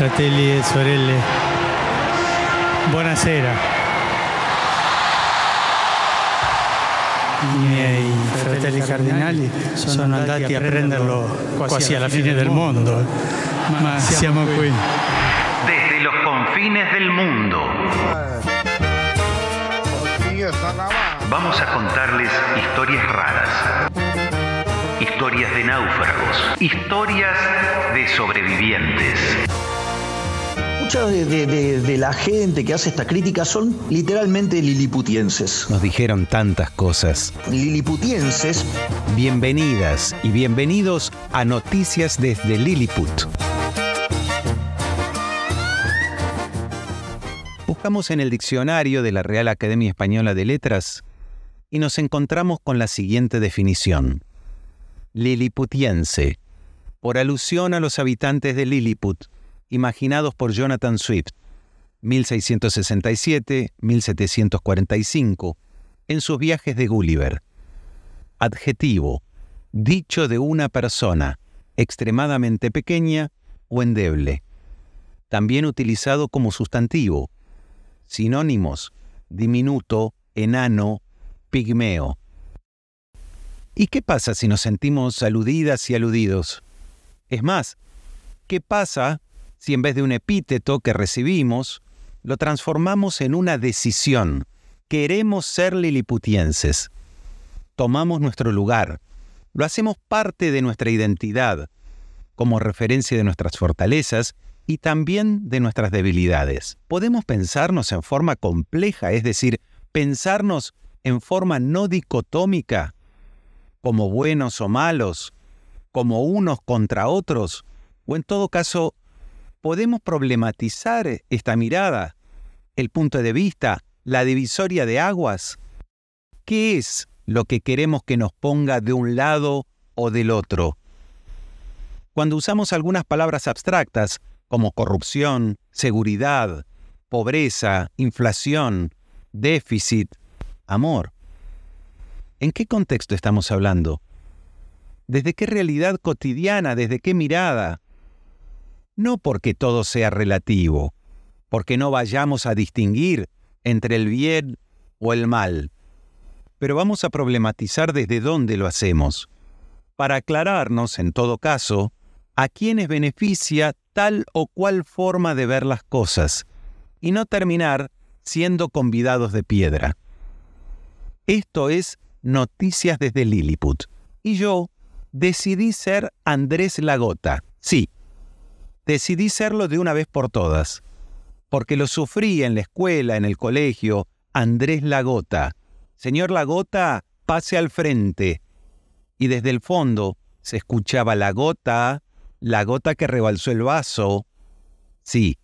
fratelli e sorelle, buonasera. I miei fratelli cardinali sono andati a prenderlo quasi alla fine del mondo, ma siamo qui. Desde los confines del mundo. Vamos a contarles historias raras, historias de náufragos, historias de sobrevivientes. Mucha de la gente que hace esta crítica son literalmente liliputienses. Nos dijeron tantas cosas. Liliputienses. Bienvenidas y bienvenidos a Noticias desde Lilliput. Buscamos en el diccionario de la Real Academia Española de Letras y nos encontramos con la siguiente definición. Liliputiense, por alusión a los habitantes de Lilliput, imaginados por Jonathan Swift, 1667-1745, en sus viajes de Gulliver. Adjetivo, dicho de una persona, extremadamente pequeña o endeble. También utilizado como sustantivo. Sinónimos, diminuto, enano, pigmeo. ¿Y qué pasa si nos sentimos aludidas y aludidos? Es más, ¿qué pasa si en vez de un epíteto que recibimos, lo transformamos en una decisión? Queremos ser liliputienses. Tomamos nuestro lugar, lo hacemos parte de nuestra identidad, como referencia de nuestras fortalezas y también de nuestras debilidades. Podemos pensarnos en forma compleja, es decir, pensarnos en forma no dicotómica, como buenos o malos, como unos contra otros, o en todo caso, podemos problematizar esta mirada, el punto de vista, la divisoria de aguas. ¿Qué es lo que queremos que nos ponga de un lado o del otro? Cuando usamos algunas palabras abstractas, como corrupción, seguridad, pobreza, inflación, déficit, amor, ¿en qué contexto estamos hablando? ¿Desde qué realidad cotidiana? ¿Desde qué mirada? No porque todo sea relativo, porque no vayamos a distinguir entre el bien o el mal, pero vamos a problematizar desde dónde lo hacemos, para aclararnos, en todo caso, a quiénes beneficia tal o cual forma de ver las cosas, y no terminar siendo convidados de piedra. Esto es Noticias desde Lilliput, y yo decidí ser Andrés Lagota. Sí, decidí serlo de una vez por todas, porque lo sufrí en la escuela, en el colegio. Andrés Lagota. Señor Lagota, pase al frente. Y desde el fondo se escuchaba la gota que rebalsó el vaso. Sí,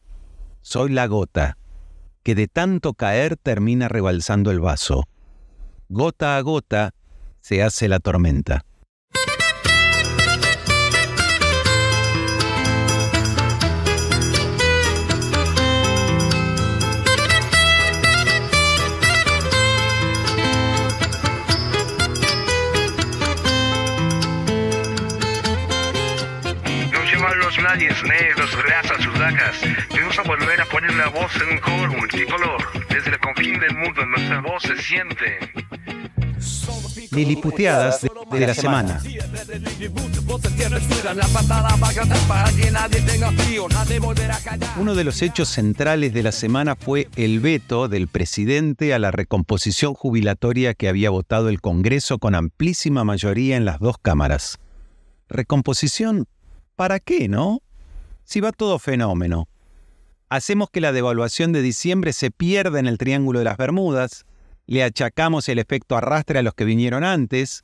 soy la gota, que de tanto caer termina rebalsando el vaso. Gota a gota se hace la tormenta. Los nadie negros, razas sudacas. Vamos a volver a poner la voz en un coro multicolor. Desde el confín del mundo nuestra voz se siente. Liliputeadas de la semana. Uno de los hechos centrales de la semana fue el veto del presidente a la recomposición jubilatoria que había votado el Congreso con amplísima mayoría en las dos cámaras. ¿Recomposición? ¿Para qué, no? Si va todo fenómeno. Hacemos que la devaluación de diciembre se pierda en el Triángulo de las Bermudas, le achacamos el efecto arrastre a los que vinieron antes,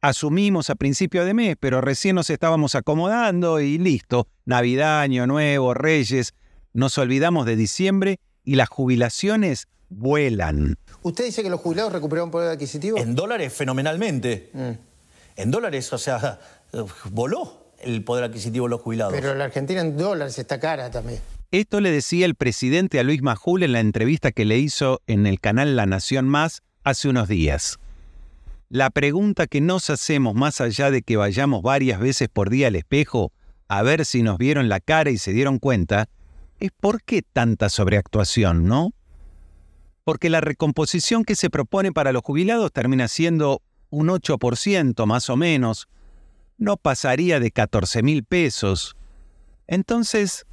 asumimos a principio de mes, pero recién nos estábamos acomodando y listo. Navidad, Año Nuevo, Reyes, nos olvidamos de diciembre y las jubilaciones vuelan. ¿Usted dice que los jubilados recuperaron poder adquisitivo? En dólares, fenomenalmente. En dólares, o sea, voló el poder adquisitivo de los jubilados. Pero la Argentina en dólares está cara también. Esto le decía el presidente a Luis Majul en la entrevista que le hizo en el canal La Nación Más hace unos días. La pregunta que nos hacemos más allá de que vayamos varias veces por día al espejo a ver si nos vieron la cara y se dieron cuenta, es ¿por qué tanta sobreactuación, no? Porque la recomposición que se propone para los jubilados termina siendo un 8% más o menos. No pasaría de 14.000 pesos. Entonces,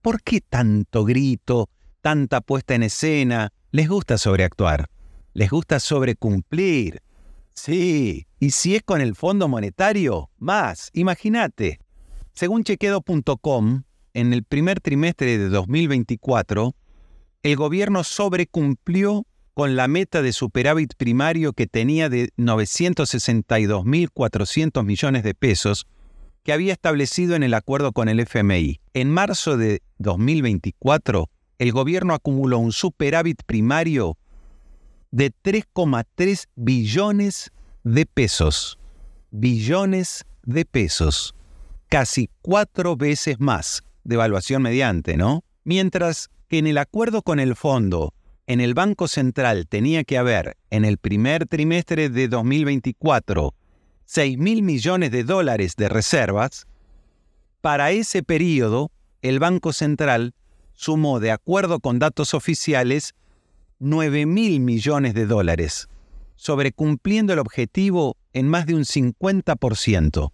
¿por qué tanto grito, tanta puesta en escena? Les gusta sobreactuar. Les gusta sobrecumplir. Sí, y si es con el Fondo Monetario, más, imagínate. Según chequeado.com, en el primer trimestre de 2024, el gobierno sobrecumplió con la meta de superávit primario que tenía de 962.400 millones de pesos que había establecido en el acuerdo con el FMI. En marzo de 2024, el gobierno acumuló un superávit primario de 3,3 billones de pesos. Billones de pesos. Casi 4 veces más, devaluación mediante, ¿no? Mientras que en el acuerdo con el fondo, en el Banco Central tenía que haber, en el primer trimestre de 2024, 6.000 millones de dólares de reservas, para ese periodo, el Banco Central sumó, de acuerdo con datos oficiales, 9.000 millones de dólares, sobrecumpliendo el objetivo en más de un 50%.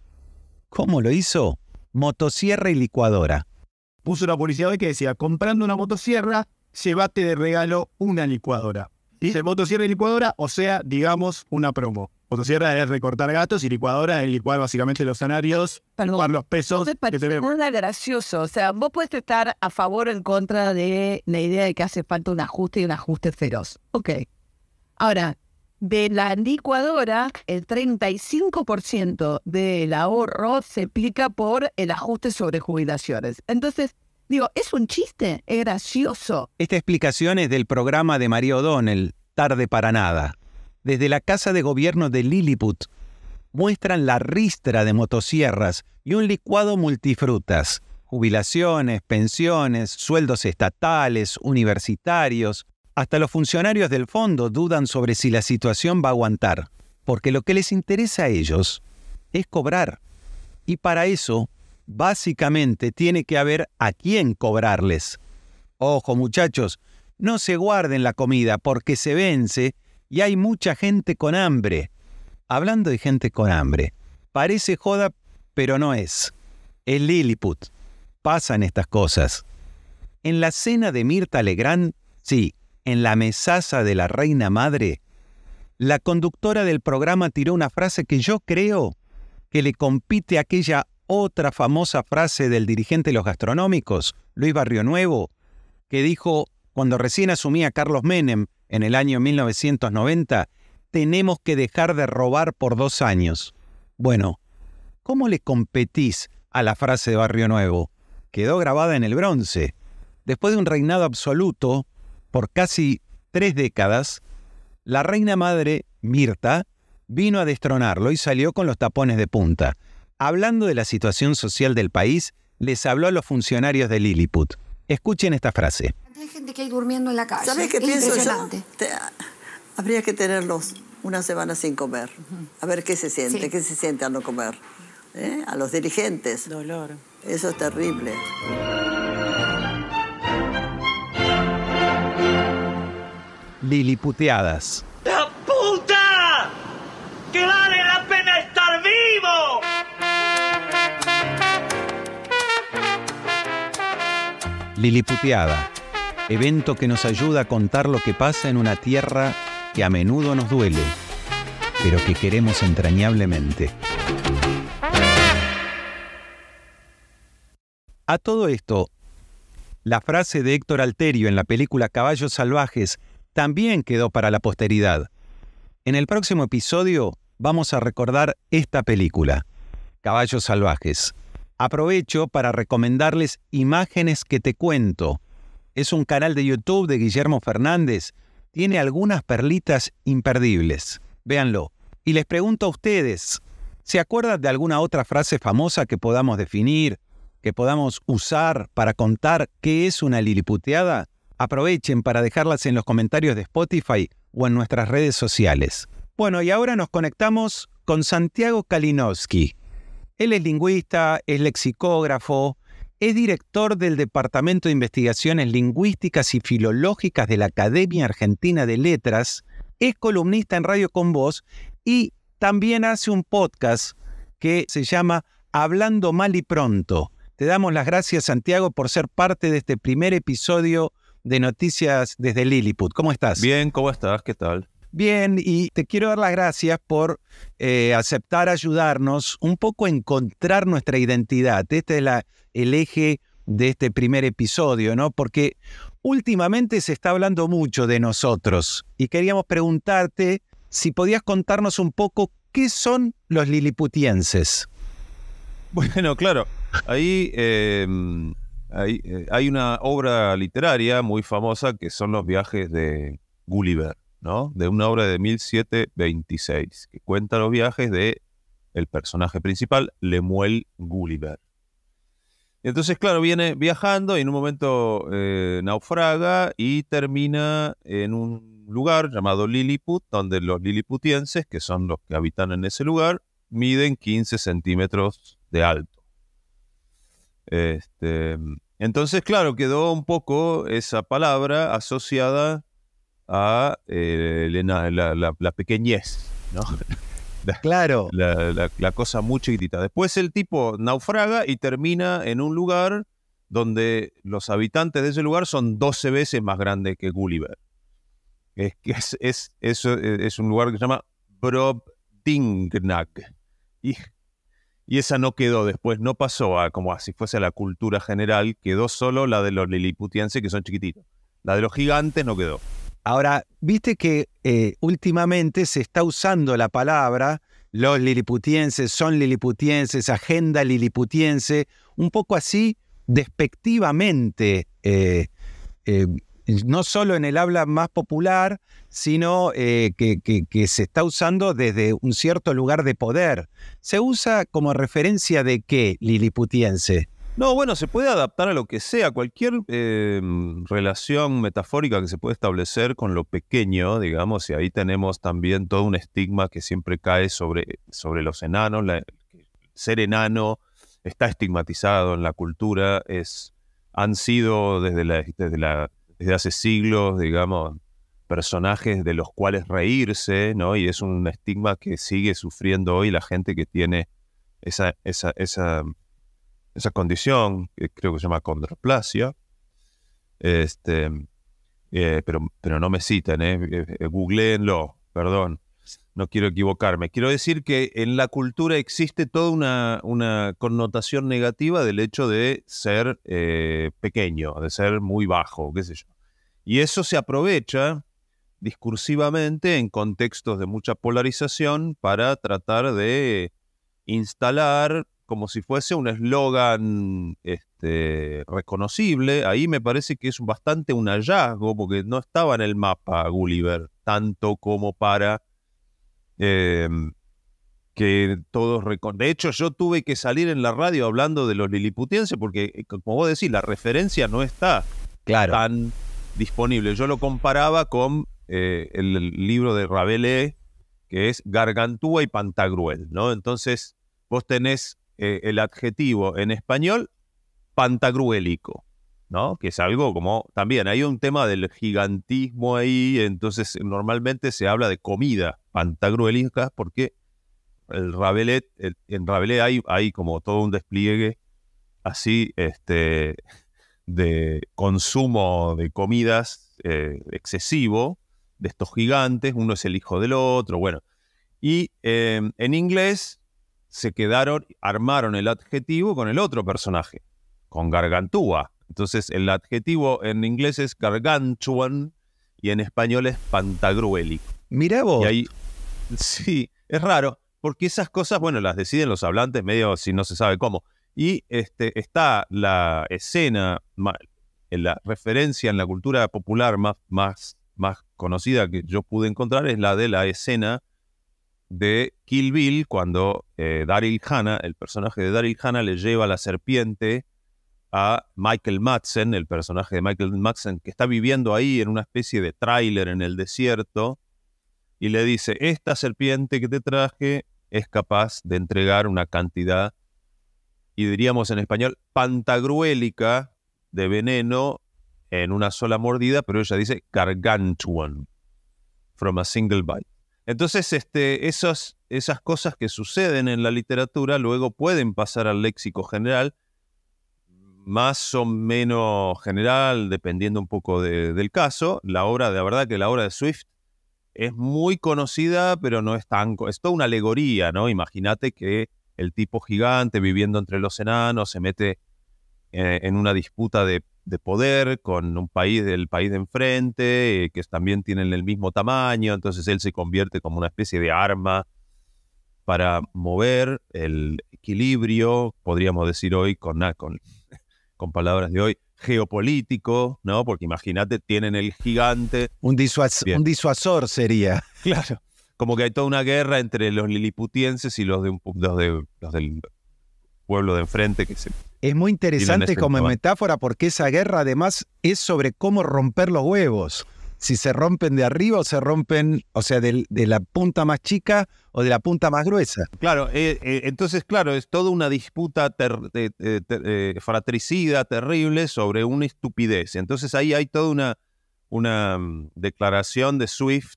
¿Cómo lo hizo? Motosierra y licuadora. Puso una publicidad hoy que decía, comprando una motosierra, llévate de regalo una licuadora. Dice motosierra y licuadora, o sea, digamos, una promo. Motosierra es recortar gastos y licuadora es licuar básicamente los salarios, licuar los pesos. No te parece nada gracioso. O sea, vos puedes estar a favor o en contra de la idea de que hace falta un ajuste y un ajuste feroz. Ok. Ahora, de la licuadora, el 35% del ahorro se aplica por el ajuste sobre jubilaciones. Entonces, digo, ¿es un chiste? ¿Es gracioso? Esta explicación es del programa de María O'Donnell, Tarde para Nada. Desde la Casa de Gobierno de Lilliput muestran la ristra de motosierras y un licuado multifrutas. Jubilaciones, pensiones, sueldos estatales, universitarios. Hasta los funcionarios del fondo dudan sobre si la situación va a aguantar, porque lo que les interesa a ellos es cobrar. Y para eso, básicamente, tiene que haber a quién cobrarles. Ojo, muchachos, no se guarden la comida porque se vence y hay mucha gente con hambre. Hablando de gente con hambre, parece joda, pero no es. Es Lilliput. Pasan estas cosas. En la cena de Mirta Legrand, sí, en la mesaza de la reina madre, la conductora del programa tiró una frase que yo creo que le compite a aquella otra famosa frase del dirigente de los gastronómicos, Luis Barrionuevo, que dijo cuando recién asumía Carlos Menem en el año 1990, tenemos que dejar de robar por 2 años. Bueno, ¿cómo le competís a la frase de Barrionuevo? Quedó grabada en el bronce. Después de un reinado absoluto, por casi 3 décadas, la reina madre, Mirta, vino a destronarlo y salió con los tapones de punta. Hablando de la situación social del país, les habló a los funcionarios de Lilliput. Escuchen esta frase. Hay gente que hay durmiendo en la calle. ¿Sabes qué pienso yo? Habría que tenerlos una semana sin comer. A ver qué se siente, sí. ¿Qué se siente al no comer? A los dirigentes. Dolor. Eso es terrible. Liliputeadas. ¡La puta! ¡Que vale la pena estar vivo! Liliputeada. Evento que nos ayuda a contar lo que pasa en una tierra que a menudo nos duele, pero que queremos entrañablemente. A todo esto, la frase de Héctor Alterio en la película Caballos Salvajes también quedó para la posteridad. En el próximo episodio vamos a recordar esta película, Caballos Salvajes. Aprovecho para recomendarles Imágenes que te cuento. Es un canal de YouTube de Guillermo Fernández. Tiene algunas perlitas imperdibles. Véanlo. Y les pregunto a ustedes, ¿se acuerdan de alguna otra frase famosa que podamos definir, que podamos usar para contar qué es una liliputeada? Aprovechen para dejarlas en los comentarios de Spotify o en nuestras redes sociales. Bueno, y ahora nos conectamos con Santiago Kalinowski. Él es lingüista, es lexicógrafo Es director del Departamento de Investigaciones Lingüísticas y Filológicas de la Academia Argentina de Letras, es columnista en Radio Con Voz y también hace un podcast que se llama Hablando Mal y Pronto. Te damos las gracias, Santiago, por ser parte de este primer episodio de Noticias desde Lilliput. ¿Cómo estás? Bien, ¿cómo estás? ¿Qué tal? Bien, y te quiero dar las gracias por aceptar ayudarnos un poco a encontrar nuestra identidad. Este es el eje de este primer episodio, ¿no? Porque últimamente se está hablando mucho de nosotros y queríamos preguntarte si podías contarnos un poco qué son los liliputienses. Bueno, claro, ahí hay una obra literaria muy famosa que son los viajes de Gulliver, ¿no? De una obra de 1726, que cuenta los viajes de el personaje principal, Lemuel Gulliver. Y entonces, claro, viene viajando y en un momento naufraga y termina en un lugar llamado Lilliput, donde los liliputienses, que son los que habitan en ese lugar, miden 15 centímetros de alto. Entonces, claro, quedó un poco esa palabra asociada a la pequeñez, ¿no? Claro. La cosa muy chiquitita. Después el tipo naufraga y termina en un lugar donde los habitantes de ese lugar son 12 veces más grandes que Gulliver. Es un lugar que se llama Brobdingnag. Y esa no quedó después, no pasó a como si fuese a la cultura general, quedó solo la de los liliputienses, que son chiquititos. La de los gigantes no quedó. Ahora, viste que últimamente se está usando la palabra, los liliputienses, son liliputienses, agenda liliputiense, un poco así despectivamente, no solo en el habla más popular, sino que se está usando desde un cierto lugar de poder. ¿Se usa como referencia de qué, liliputiense? No, bueno, se puede adaptar a lo que sea, cualquier relación metafórica que se puede establecer con lo pequeño, digamos, y ahí tenemos también todo un estigma que siempre cae sobre los enanos. Ser enano está estigmatizado en la cultura, han sido desde hace siglos, digamos, personajes de los cuales reírse, ¿no? Y es un estigma que sigue sufriendo hoy la gente que tiene esa condición, que creo que se llama condroplasia, pero no me citan, googleenlo, perdón, no quiero equivocarme. Quiero decir que en la cultura existe toda una connotación negativa del hecho de ser pequeño, de ser muy bajo, qué sé yo. Y eso se aprovecha discursivamente en contextos de mucha polarización para tratar de instalar como si fuese un eslogan reconocible. Ahí me parece que es bastante un hallazgo, porque no estaba en el mapa Gulliver, tanto como para que todos de hecho, yo tuve que salir en la radio hablando de los liliputienses, porque, como vos decís, la referencia no está tan disponible. Yo lo comparaba con el libro de Rabelais, que es Gargantúa y Pantagruel, ¿no? Entonces, vos tenés el adjetivo en español pantagruélico, ¿no? Que es algo como, también hay un tema del gigantismo ahí, entonces normalmente se habla de comida pantagruélica porque en Rabelais hay como todo un despliegue así de consumo de comidas excesivo de estos gigantes, uno es el hijo del otro, bueno. Y en inglés armaron el adjetivo con el otro personaje, con Gargantúa. Entonces el adjetivo en inglés es gargantuan y en español es pantagruélico. Mirá vos. Y ahí, sí, es raro, porque esas cosas, bueno, las deciden los hablantes medio si no se sabe cómo. Y está la escena, la referencia en la cultura popular más conocida que yo pude encontrar es la de la escena de Kill Bill, cuando Daryl Hannah, el personaje de Daryl Hannah, le lleva la serpiente a Michael Madsen, el personaje de Michael Madsen, que está viviendo ahí en una especie de tráiler en el desierto, y le dice, esta serpiente que te traje es capaz de entregar una cantidad y diríamos en español pantagruélica, de veneno en una sola mordida, pero ella dice gargantuan, from a single bite. Entonces, esas cosas que suceden en la literatura luego pueden pasar al léxico general, más o menos general, dependiendo un poco del caso. La verdad que la obra de Swift es muy conocida, pero no es tan... Es toda una alegoría, ¿no? Imagínate que el tipo gigante viviendo entre los enanos se mete en una disputa de poder con el país de enfrente, que también tienen el mismo tamaño, entonces él se convierte como una especie de arma para mover el equilibrio, podríamos decir hoy con palabras de hoy, geopolítico, ¿no? Porque imagínate, tienen el gigante... Un disuasor sería. Claro, como que hay toda una guerra entre los liliputienses y los del pueblo de enfrente que se... Es muy interesante como metáfora porque esa guerra además es sobre cómo romper los huevos. Si se rompen de arriba o se rompen, o sea, de la punta más chica o de la punta más gruesa. Claro, entonces, claro, es toda una disputa fratricida, terrible, sobre una estupidez. Entonces ahí hay toda una declaración de Swift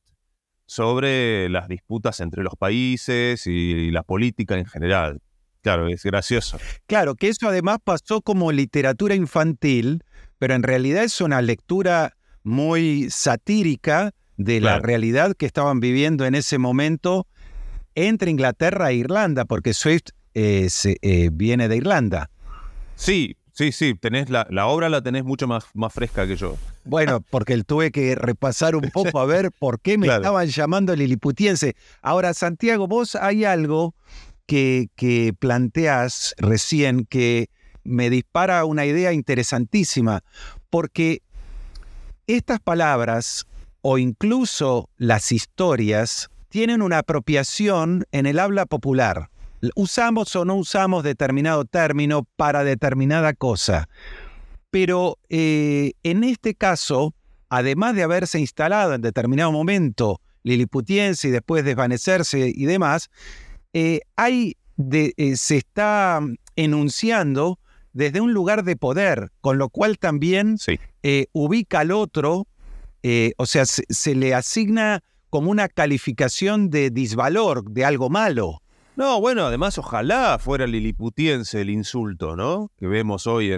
sobre las disputas entre los países y la política en general. Claro, es gracioso. Claro, que eso además pasó como literatura infantil, pero en realidad es una lectura muy satírica de la realidad que estaban viviendo en ese momento entre Inglaterra e Irlanda, porque Swift viene de Irlanda. Sí, tenés la obra la tenés mucho más fresca que yo. Bueno, porque tuve que repasar un poco a ver por qué me estaban llamando liliputiense. Ahora, Santiago, vos hay algo que planteás recién que me dispara una idea interesantísima, porque estas palabras o incluso las historias tienen una apropiación en el habla popular. Usamos o no usamos determinado término para determinada cosa. Pero en este caso, además de haberse instalado en determinado momento liliputiense y después desvanecerse y demás, se está enunciando desde un lugar de poder, con lo cual también ubica al otro, o sea, se le asigna como una calificación de disvalor, de algo malo. No, bueno, además ojalá fuera liliputiense el insulto, ¿no? Que vemos hoy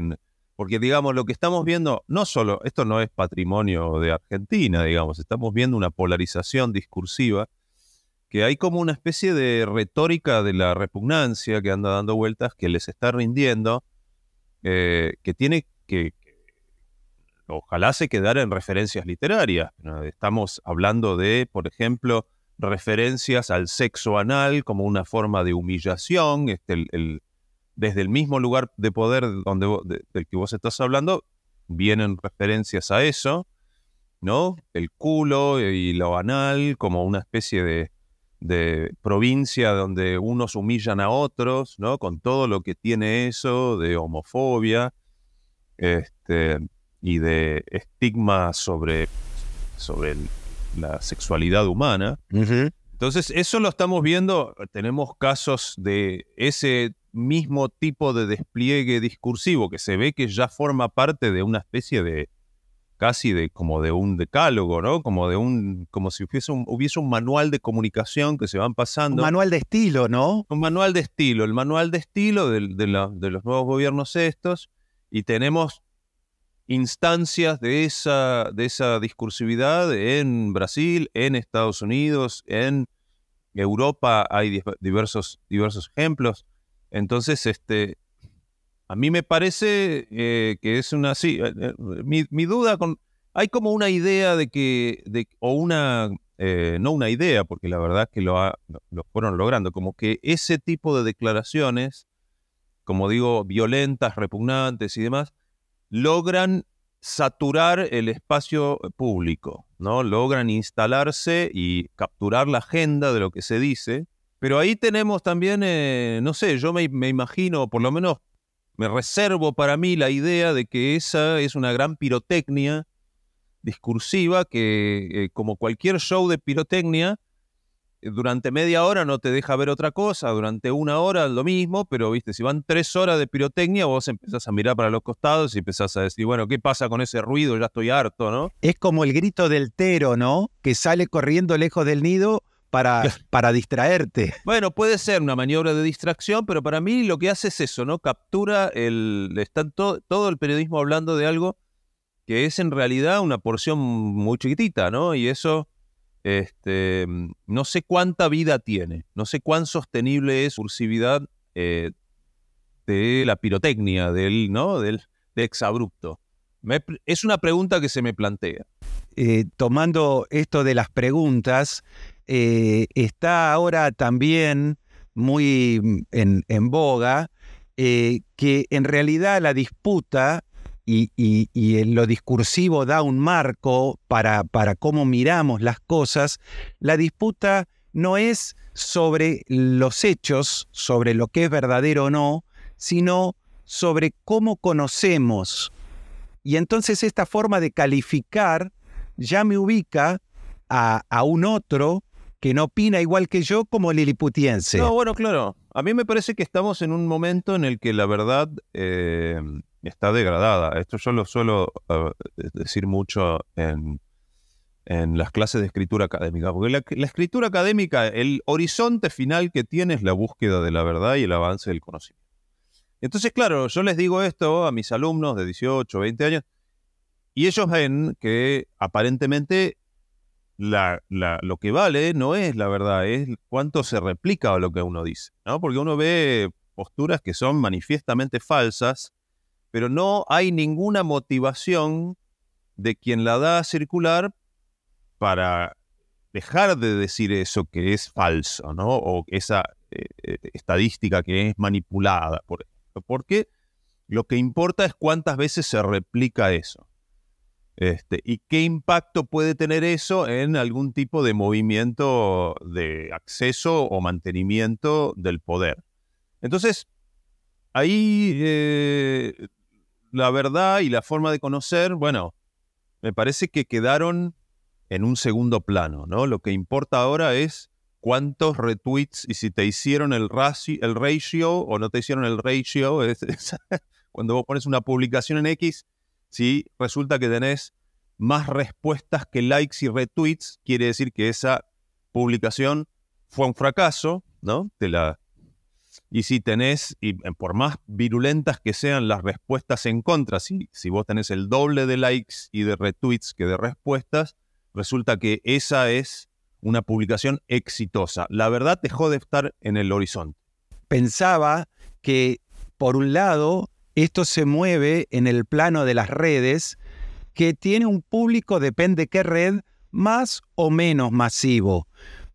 porque digamos, lo que estamos viendo, no solo, esto no es patrimonio de Argentina, digamos, estamos viendo una polarización discursiva, que hay como una especie de retórica de la repugnancia que anda dando vueltas, que les está rindiendo, que tiene que ojalá se quedara en referencias literarias. Estamos hablando de, por ejemplo, referencias al sexo anal como una forma de humillación, desde el mismo lugar de poder del que vos estás hablando, vienen referencias a eso, ¿no? El culo y lo anal como una especie de provincia donde unos humillan a otros, ¿no? Con todo lo que tiene eso de homofobia y de estigma sobre la sexualidad humana. Entonces, eso lo estamos viendo. Tenemos casos de ese mismo tipo de despliegue discursivo que se ve que ya forma parte de una especie de como de un decálogo, ¿no? Como si hubiese un manual de comunicación que se van pasando. Un manual de estilo, ¿no? Un manual de estilo, el manual de estilo de los nuevos gobiernos estos, y tenemos instancias de esa discursividad en Brasil, en Estados Unidos, en Europa hay diversos ejemplos. Entonces, a mí me parece que es una... Sí, mi duda hay como una idea no una idea, porque la verdad es que lo fueron logrando, como que ese tipo de declaraciones, como digo, violentas, repugnantes y demás, logran saturar el espacio público, ¿no? Logran instalarse y capturar la agenda de lo que se dice. Pero ahí tenemos también, no sé, yo me imagino, por lo menos me reservo para mí la idea de que esa es una gran pirotecnia discursiva que, como cualquier show de pirotecnia, durante media hora no te deja ver otra cosa, durante una hora lo mismo, pero viste, si van 3 horas de pirotecnia, vos empezás a mirar para los costados y empezás a decir, bueno, ¿qué pasa con ese ruido? Ya estoy harto, ¿no? Es como el grito del tero, ¿no? Que sale corriendo lejos del nido para distraerte. Bueno, puede ser una maniobra de distracción, pero para mí lo que hace es eso, ¿no? Captura está todo el periodismo hablando de algo que es en realidad una porción muy chiquitita, ¿no? Y eso, no sé cuánta vida tiene, no sé cuán sostenible es la cursividad de la pirotecnia, del exabrupto. Es una pregunta que se me plantea. Tomando esto de las preguntas, está ahora también muy en boga que en realidad la disputa y en lo discursivo da un marco para cómo miramos las cosas. La disputa no es sobre los hechos, sobre lo que es verdadero o no, sino sobre cómo conocemos. Y entonces esta forma de calificar ya me ubica a un otro que no opina igual que yo como liliputiense. No, bueno, claro. A mí me parece que estamos en un momento en el que la verdad está degradada. Esto yo lo suelo decir mucho en las clases de escritura académica, porque la escritura académica, el horizonte final que tiene es la búsqueda de la verdad y el avance del conocimiento. Entonces, claro, yo les digo esto a mis alumnos de 18, 20 años, y ellos ven que aparentemente lo que vale no es la verdad, es cuánto se replica lo que uno dice, ¿no? Porque uno ve posturas que son manifiestamente falsas, pero no hay ninguna motivación de quien la da a circular para dejar de decir eso que es falso, ¿no? O esa estadística que es manipulada, por ejemplo. Porque lo que importa es cuántas veces se replica eso. Y qué impacto puede tener eso en algún tipo de movimiento de acceso o mantenimiento del poder. Entonces, ahí la verdad y la forma de conocer, bueno, me parece que quedaron en un segundo plano, ¿no? Lo que importa ahora es cuántos retweets y si te hicieron el ratio o no te hicieron el ratio. Cuando vos pones una publicación en X, si resulta que tenés más respuestas que likes y retweets, quiere decir que esa publicación fue un fracaso, ¿no? Y si tenés, y por más virulentas que sean las respuestas en contra, si vos tenés el doble de likes y de retweets que de respuestas, resulta que esa es una publicación exitosa. La verdad dejó de estar en el horizonte. Pensaba que, por un lado, esto se mueve en el plano de las redes, que tiene un público, depende qué red, más o menos masivo.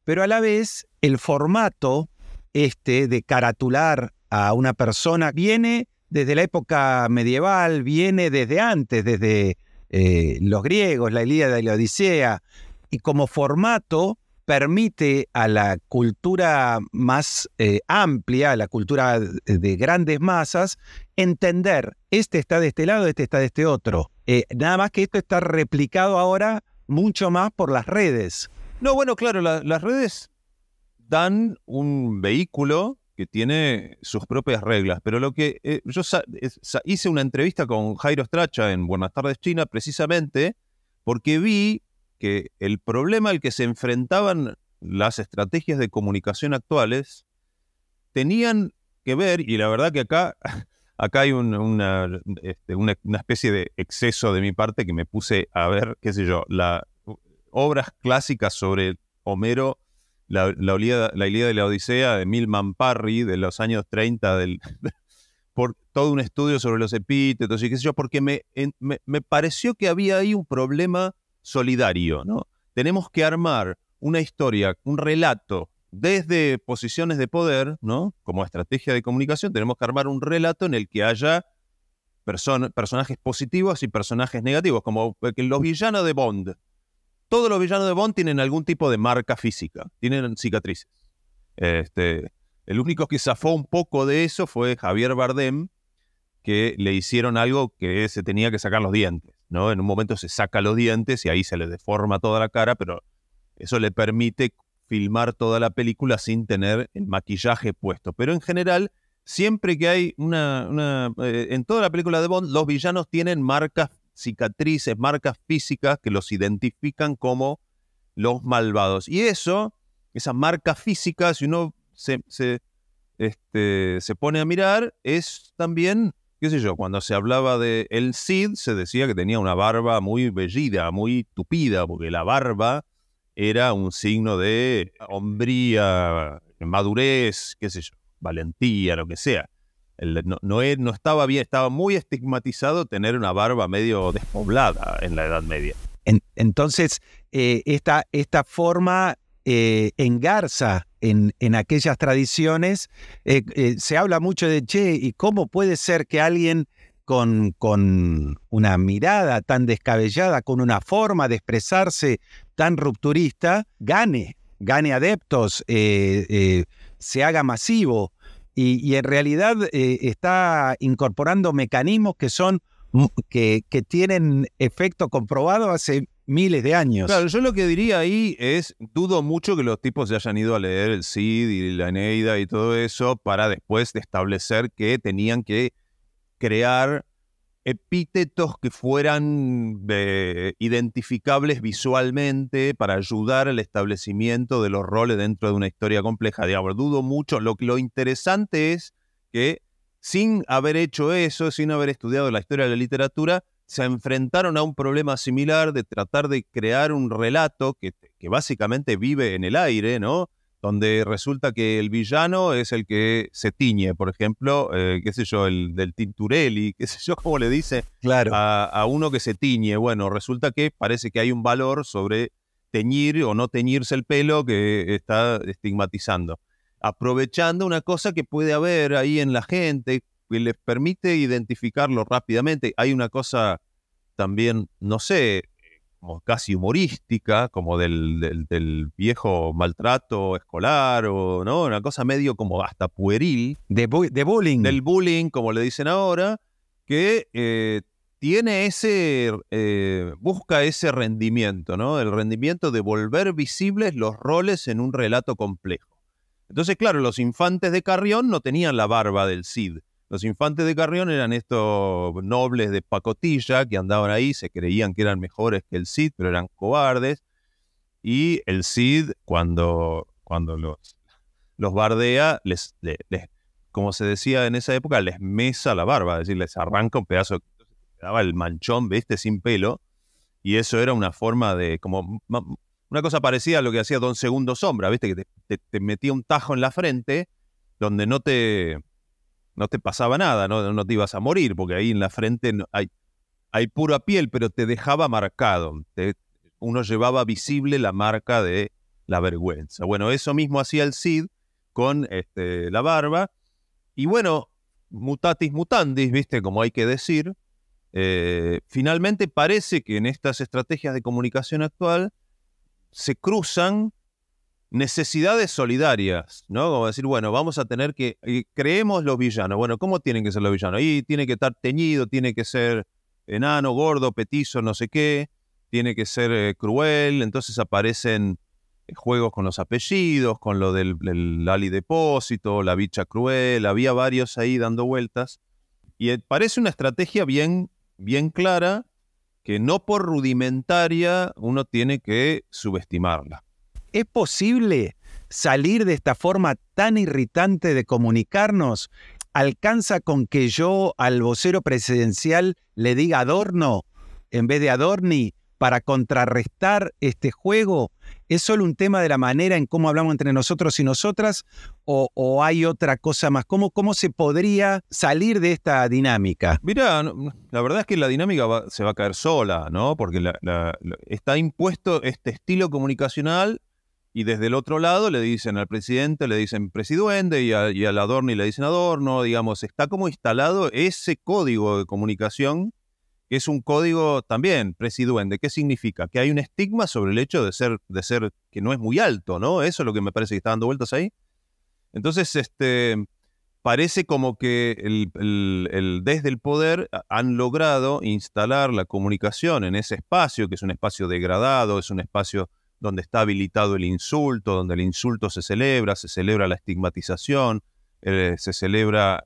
Pero a la vez, el formato de caratular a una persona viene desde la época medieval, viene desde antes, desde los griegos, la Ilíada y la Odisea, y como formato permite a la cultura más amplia, a la cultura de grandes masas, entender, este está de este lado, este está de este otro. Nada más que esto está replicado ahora mucho más por las redes. No, bueno, claro, las redes dan un vehículo que tiene sus propias reglas, pero lo que yo hice una entrevista con Jairo Stracha en Buenas Tardes China precisamente porque vi que el problema al que se enfrentaban las estrategias de comunicación actuales tenían que ver, y la verdad que acá hay una especie de exceso de mi parte que me puse a ver, qué sé yo, obras clásicas sobre Homero, la Ilíada y la Odisea de Milman Parry de los años 30, por todo un estudio sobre los epítetos y qué sé yo, porque me pareció que había ahí un problema solidario, ¿no? Tenemos que armar una historia, un relato desde posiciones de poder, ¿no? Como estrategia de comunicación, tenemos que armar un relato en el que haya personajes positivos y personajes negativos, como los villanos de Bond. Todos los villanos de Bond tienen algún tipo de marca física, tienen cicatrices. El único que zafó un poco de eso fue Javier Bardem, que le hicieron algo que se tenía que sacar los dientes, ¿no? En un momento se saca los dientes y ahí se le deforma toda la cara, pero eso le permite filmar toda la película sin tener el maquillaje puesto. Pero en general, siempre que hay en toda la película de Bond, los villanos tienen marcas, cicatrices, marcas físicas que los identifican como los malvados. Y esas marcas físicas, si uno se pone a mirar, es también, qué sé yo, cuando se hablaba de el Cid, se decía que tenía una barba muy vellida, muy tupida, porque la barba era un signo de hombría, madurez, qué sé yo, valentía, lo que sea. No estaba bien, estaba muy estigmatizado tener una barba medio despoblada en la Edad Media. Entonces, esta forma engarza en aquellas tradiciones. Se habla mucho de, ¿y cómo puede ser que alguien con una mirada tan descabellada, con una forma de expresarse tan rupturista, gane adeptos, se haga masivo? Y en realidad está incorporando mecanismos que tienen efecto comprobado hace miles de años. Claro, yo lo que diría ahí es, dudo mucho que los tipos se hayan ido a leer el Cid y la Eneida y todo eso para después de establecer que tenían que crear epítetos que fueran identificables visualmente para ayudar al establecimiento de los roles dentro de una historia compleja. Digamos, dudo mucho. Lo interesante es que sin haber hecho eso, sin haber estudiado la historia de la literatura, se enfrentaron a un problema similar de tratar de crear un relato que básicamente vive en el aire, ¿no? Donde resulta que el villano es el que se tiñe, por ejemplo, qué sé yo, el del Tinturelli, qué sé yo, cómo le dice a uno que se tiñe. Bueno, resulta que parece que hay un valor sobre teñir o no teñirse el pelo que está estigmatizando. Aprovechando una cosa que puede haber ahí en la gente, que les permite identificarlo rápidamente. Hay una cosa también, no sé, como casi humorística, como del viejo maltrato escolar, o ¿no? Una cosa medio como hasta pueril. De bullying. Del bullying, como le dicen ahora, que tiene busca ese rendimiento, ¿no? El rendimiento de volver visibles los roles en un relato complejo. Entonces, claro, los infantes de Carrión no tenían la barba del Cid. Los infantes de Carrión eran estos nobles de pacotilla que andaban ahí, se creían que eran mejores que el Cid, pero eran cobardes. Y el Cid, cuando los bardea, les, como se decía en esa época, les mesa la barba, es decir, les arranca un pedazo, daba el manchón, ¿viste? Sin pelo. Y eso era una forma de, como una cosa parecida a lo que hacía Don Segundo Sombra, ¿viste? Que te metía un tajo en la frente donde no te pasaba nada, no te ibas a morir, porque ahí en la frente hay pura piel, pero te dejaba marcado. Uno llevaba visible la marca de la vergüenza. Bueno, eso mismo hacía el Cid con la barba. Y bueno, mutatis mutandis, ¿viste? Como hay que decir. Finalmente parece que en estas estrategias de comunicación actual se cruzan necesidades solidarias, ¿no? Como decir, bueno, vamos a tener que... creemos los villanos. Bueno, ¿cómo tienen que ser los villanos? Ahí tiene que estar teñido, tiene que ser enano, gordo, petizo, no sé qué. Tiene que ser cruel. Entonces aparecen juegos con los apellidos, con lo del Ali Depósito, la bicha cruel. Había varios ahí dando vueltas. Y parece una estrategia bien clara, que no por rudimentaria uno tiene que subestimarla. ¿Es posible salir de esta forma tan irritante de comunicarnos? ¿Alcanza con que yo al vocero presidencial le diga Adorno en vez de Adorni para contrarrestar este juego? ¿Es solo un tema de la manera en cómo hablamos entre nosotros y nosotras? ¿O hay otra cosa más? ¿Cómo se podría salir de esta dinámica? Mirá, la verdad es que la dinámica se va a caer sola, ¿no? Porque está impuesto este estilo comunicacional y desde el otro lado le dicen al presidente, le dicen presidente y al Adorni le dicen Adorno. Digamos, está como instalado ese código de comunicación, que es un código también presiduende. ¿Qué significa? Que hay un estigma sobre el hecho de ser que no es muy alto, ¿no? Eso es lo que me parece que está dando vueltas ahí. Entonces, parece como que desde el poder han logrado instalar la comunicación en ese espacio, que es un espacio degradado, es un espacio donde está habilitado el insulto, donde el insulto se celebra la estigmatización, se celebra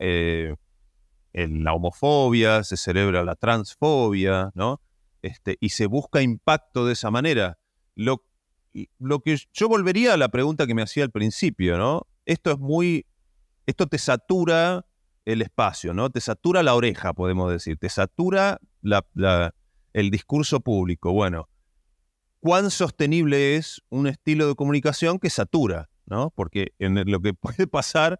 la homofobia, se celebra la transfobia, ¿no? Y se busca impacto de esa manera. Lo que yo volvería a la pregunta que me hacía al principio, ¿no? Esto te satura el espacio, ¿no? Te satura la oreja, podemos decir, te satura el discurso público. Bueno, ¿cuán sostenible es un estilo de comunicación que satura, ¿no? Porque lo que puede pasar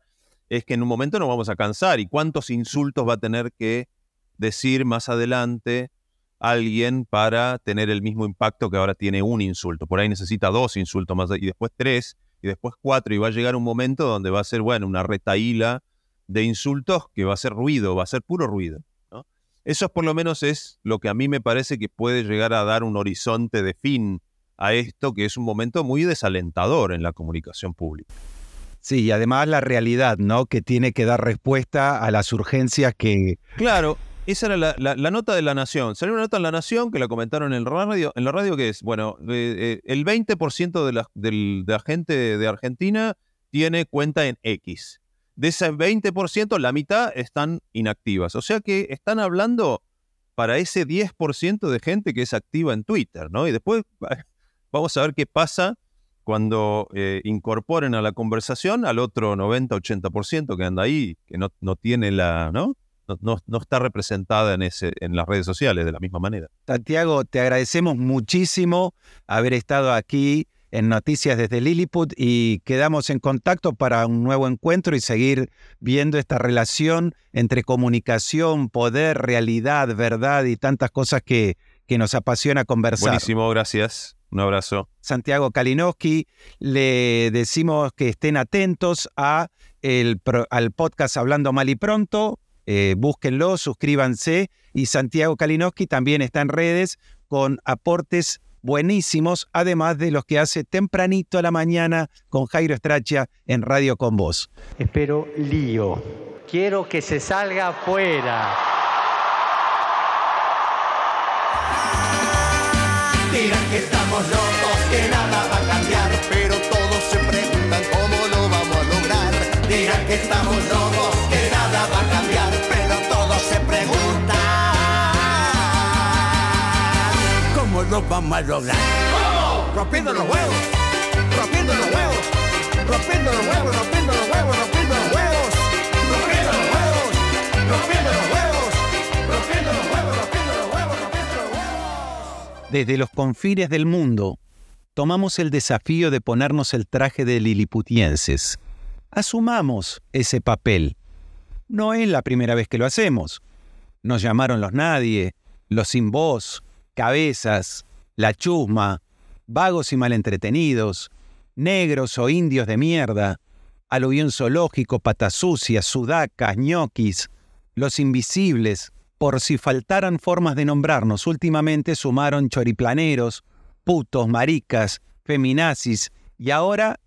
es que en un momento nos vamos a cansar. ¿Y cuántos insultos va a tener que decir más adelante alguien para tener el mismo impacto que ahora tiene un insulto? Por ahí necesita 2 insultos más, y después 3, y después 4, y va a llegar un momento donde va a ser, bueno, una retahíla de insultos que va a ser ruido, va a ser puro ruido, ¿no? Eso por lo menos es lo que a mí me parece que puede llegar a dar un horizonte de fin a esto, que es un momento muy desalentador en la comunicación pública. Sí, y además la realidad, ¿no? Que tiene que dar respuesta a las urgencias que... Claro, esa era la nota de La Nación. Salió una nota en La Nación que la comentaron en la radio que es, bueno, el 20% de la gente de Argentina tiene cuenta en X. De ese 20%, la mitad están inactivas. O sea que están hablando para ese 10% de gente que es activa en Twitter, ¿no? Y después vamos a ver qué pasa cuando incorporen a la conversación al otro 90-80% que anda ahí, que no tiene no está representada en las redes sociales de la misma manera. Santiago, te agradecemos muchísimo haber estado aquí en Noticias desde Lilliput y quedamos en contacto para un nuevo encuentro y seguir viendo esta relación entre comunicación, poder, realidad, verdad y tantas cosas que nos apasiona conversar. Buenísimo, gracias. Un abrazo. Santiago Kalinowski, le decimos que estén atentos al podcast Hablando Mal y Pronto. Búsquenlo, suscríbanse, y Santiago Kalinowski también está en redes con aportes buenísimos, además de los que hace tempranito a la mañana con Jairo Straccia en Radio Con Vos. Espero lío. Quiero que se salga afuera. Dirán que estamos locos, que nada va a cambiar, pero todos se preguntan cómo lo vamos a lograr. Dirán que estamos locos, que nada va a cambiar, pero todos se preguntan cómo lo vamos a lograr. ¿Cómo? Rompiendo los huevos, rompiendo los huevos, rompiendo los huevos, rompiendo los huevos, rompiendo los huevos, rompiendo los huevos, rompiendo los huevos, rompiendo los huevos, rompiendo los huevos, rompiendo los huevos. Desde los confines del mundo, tomamos el desafío de ponernos el traje de liliputienses. Asumamos ese papel. No es la primera vez que lo hacemos. Nos llamaron los nadie, los sin voz, cabezas, la chusma, vagos y malentretenidos, negros o indios de mierda, aluvión zoológico, patas sucias, sudacas, ñoquis, los invisibles. Por si faltaran formas de nombrarnos, últimamente sumaron choriplaneros, putos, maricas, feminazis y ahora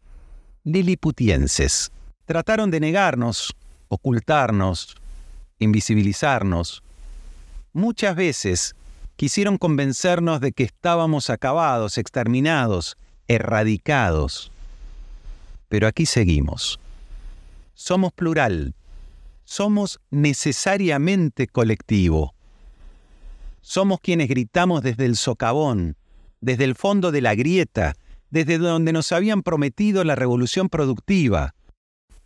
liliputienses. Trataron de negarnos, ocultarnos, invisibilizarnos. Muchas veces quisieron convencernos de que estábamos acabados, exterminados, erradicados. Pero aquí seguimos. Somos plural. Somos necesariamente colectivo. Somos quienes gritamos desde el socavón, desde el fondo de la grieta, desde donde nos habían prometido la revolución productiva.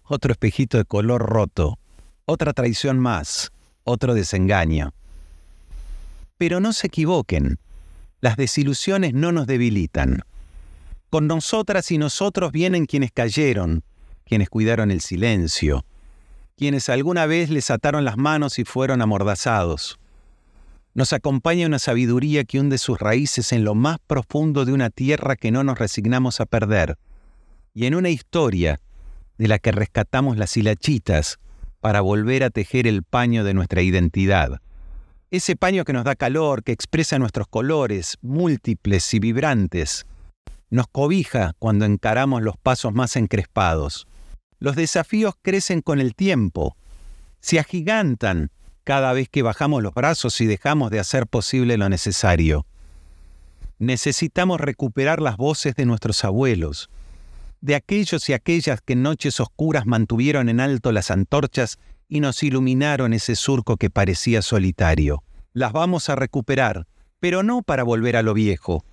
Otro espejito de color roto, otra traición más, otro desengaño. Pero no se equivoquen, las desilusiones no nos debilitan. Con nosotras y nosotros vienen quienes cayeron, quienes cuidaron el silencio, quienes alguna vez les ataron las manos y fueron amordazados. Nos acompaña una sabiduría que hunde sus raíces en lo más profundo de una tierra que no nos resignamos a perder, y en una historia de la que rescatamos las hilachitas para volver a tejer el paño de nuestra identidad. Ese paño que nos da calor, que expresa nuestros colores, múltiples y vibrantes. Nos cobija cuando encaramos los pasos más encrespados. Los desafíos crecen con el tiempo, se agigantan cada vez que bajamos los brazos y dejamos de hacer posible lo necesario. necesitamos recuperar las voces de nuestros abuelos, de aquellos y aquellas que en noches oscuras mantuvieron en alto las antorchas y nos iluminaron ese surco que parecía solitario. Las vamos a recuperar, pero no para volver a lo viejo,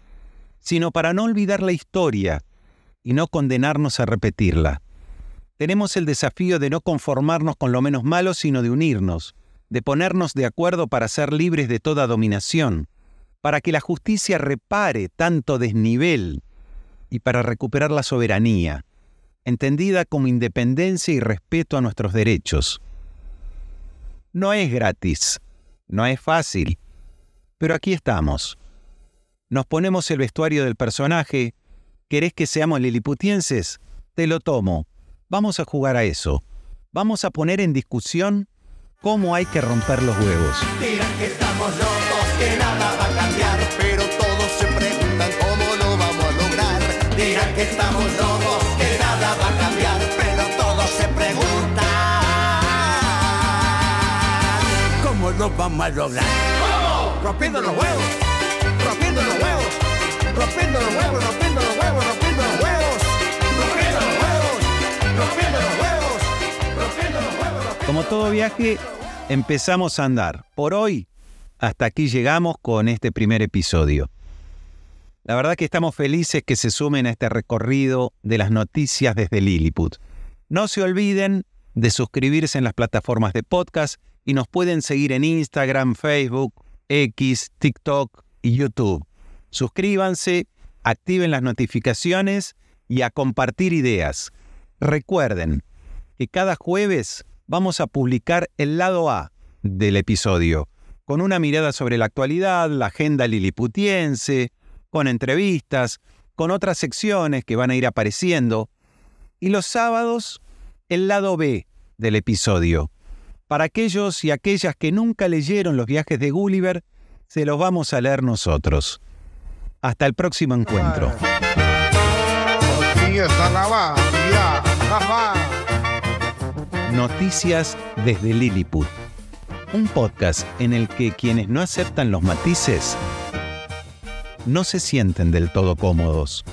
sino para no olvidar la historia y no condenarnos a repetirla. Tenemos el desafío de no conformarnos con lo menos malo, sino de unirnos, de ponernos de acuerdo para ser libres de toda dominación, para que la justicia repare tanto desnivel y para recuperar la soberanía, entendida como independencia y respeto a nuestros derechos. No es gratis, no es fácil, pero aquí estamos. Nos ponemos el vestuario del personaje. ¿Querés que seamos liliputienses? Te lo tomo. Vamos a jugar a eso. Vamos a poner en discusión cómo hay que romper los huevos. Dirán que estamos locos, que nada va a cambiar, pero todos se preguntan cómo lo vamos a lograr. Dirán que estamos locos, que nada va a cambiar, pero todos se preguntan cómo lo vamos a lograr. ¿Cómo? Rompiendo los huevos, rompiendo los huevos, rompiendo los huevos, rompiendo los huevos, rompiendo los huevos, rompiendo los huevos, rompiendo los huevos, rompiendo los huevos. Como todo viaje, empezamos a andar. Por hoy, hasta aquí llegamos con este primer episodio. La verdad que estamos felices que se sumen a este recorrido de las noticias desde Lilliput. No se olviden de suscribirse en las plataformas de podcast y nos pueden seguir en Instagram, Facebook, X, TikTok y YouTube. Suscríbanse, activen las notificaciones y a compartir ideas. Recuerden que cada jueves vamos a publicar el lado A del episodio, con una mirada sobre la actualidad, la agenda liliputiense, con entrevistas, con otras secciones que van a ir apareciendo. Y los sábados, el lado B del episodio. Para aquellos y aquellas que nunca leyeron Los viajes de Gulliver, se los vamos a leer nosotros. Hasta el próximo encuentro. Noticias desde Lilliput. Un podcast en el que quienes no aceptan los matices no se sienten del todo cómodos.